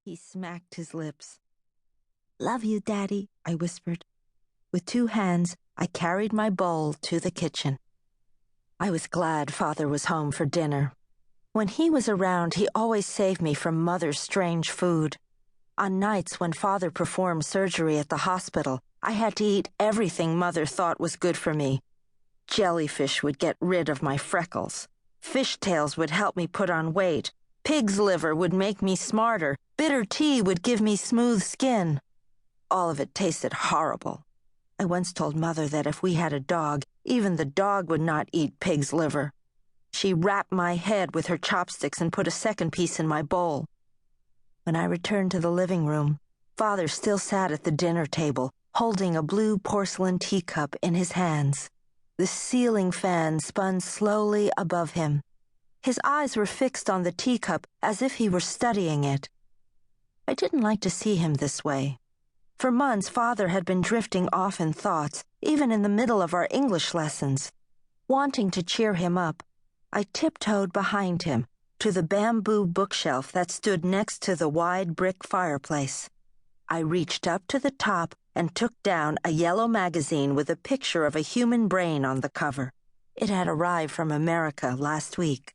He smacked his lips. "Love you, Daddy," I whispered. With 2 hands, I carried my bowl to the kitchen. I was glad Father was home for dinner. When he was around, he always saved me from Mother's strange food. On nights when Father performed surgery at the hospital, I had to eat everything Mother thought was good for me. Jellyfish would get rid of my freckles. Fishtails would help me put on weight. Pig's liver would make me smarter. Bitter tea would give me smooth skin. All of it tasted horrible. I once told Mother that if we had a dog, even the dog would not eat pig's liver. She rapped my head with her chopsticks and put a second piece in my bowl. When I returned to the living room, Father still sat at the dinner table, holding a blue porcelain teacup in his hands. The ceiling fan spun slowly above him. His eyes were fixed on the teacup as if he were studying it. I didn't like to see him this way. For months, Father had been drifting off in thoughts, even in the middle of our English lessons. Wanting to cheer him up, I tiptoed behind him to the bamboo bookshelf that stood next to the wide brick fireplace. I reached up to the top and took down a yellow magazine with a picture of a human brain on the cover. It had arrived from America last week.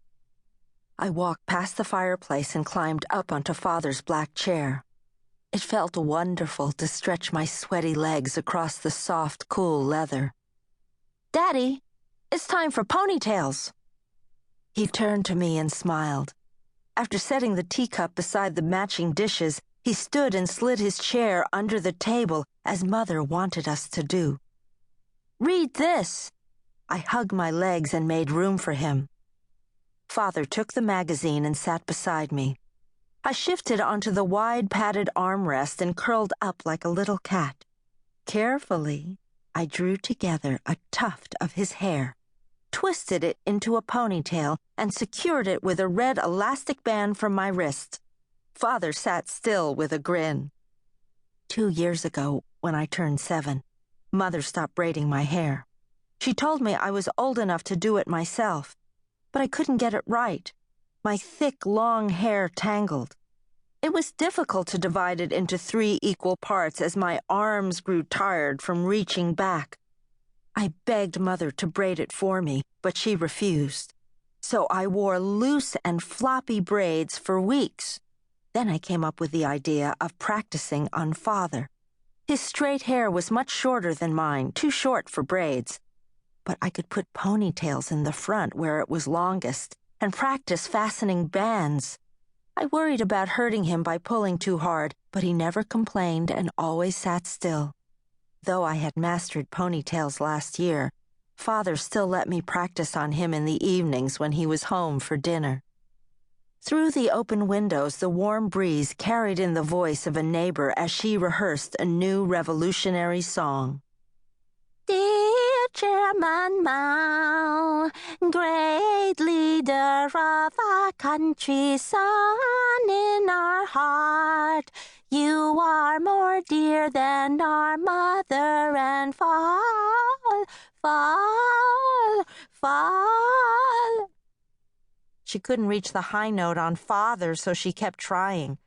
I walked past the fireplace and climbed up onto Father's black chair. It felt wonderful to stretch my sweaty legs across the soft, cool leather. "Daddy, it's time for ponytails." He turned to me and smiled. After setting the teacup beside the matching dishes, he stood and slid his chair under the table as Mother wanted us to do. "Read this." I hugged my legs and made room for him. Father took the magazine and sat beside me. I shifted onto the wide padded armrest and curled up like a little cat. Carefully, I drew together a tuft of his hair, twisted it into a ponytail, and secured it with a red elastic band from my wrist. Father sat still with a grin. 2 years ago, when I turned 7, Mother stopped braiding my hair. She told me I was old enough to do it myself, but I couldn't get it right. My thick, long hair tangled. It was difficult to divide it into 3 equal parts as my arms grew tired from reaching back. I begged Mother to braid it for me, but she refused. So I wore loose and floppy braids for weeks. Then I came up with the idea of practicing on Father. His straight hair was much shorter than mine, too short for braids. But I could put ponytails in the front where it was longest and practice fastening bands. I worried about hurting him by pulling too hard, but he never complained and always sat still. Though I had mastered ponytails last year, Father still let me practice on him in the evenings when he was home for dinner. Through the open windows, the warm breeze carried in the voice of a neighbor as she rehearsed a new revolutionary song. "Dear Chairman Mao, great leader of our country, son in our heart, you are more dear than our mother and father. She couldn't reach the high note on father, so she kept trying.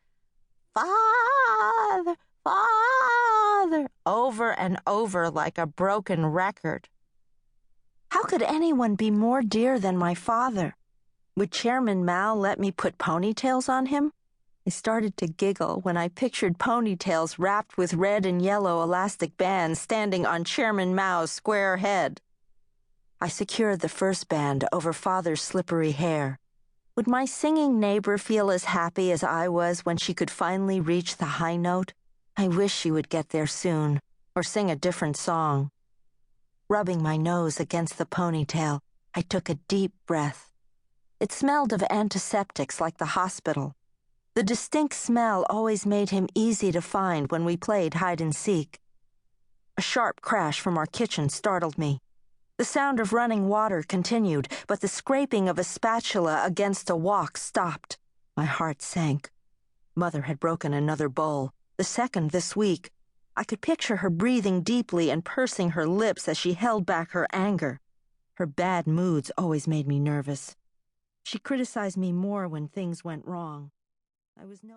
"Father, Father," over and over like a broken record. How could anyone be more dear than my father? Would Chairman Mao let me put ponytails on him? I started to giggle when I pictured ponytails wrapped with red and yellow elastic bands standing on Chairman Mao's square head. I secured the first band over Father's slippery hair. Would my singing neighbor feel as happy as I was when she could finally reach the high note? I wish she would get there soon, or sing a different song. Rubbing my nose against the ponytail, I took a deep breath. It smelled of antiseptics like the hospital. The distinct smell always made him easy to find when we played hide and seek. A sharp crash from our kitchen startled me. The sound of running water continued, but the scraping of a spatula against a wok stopped. My heart sank. Mother had broken another bowl, the second this week. I could picture her breathing deeply and pursing her lips as she held back her anger. Her bad moods always made me nervous. She criticized me more when things went wrong. I was no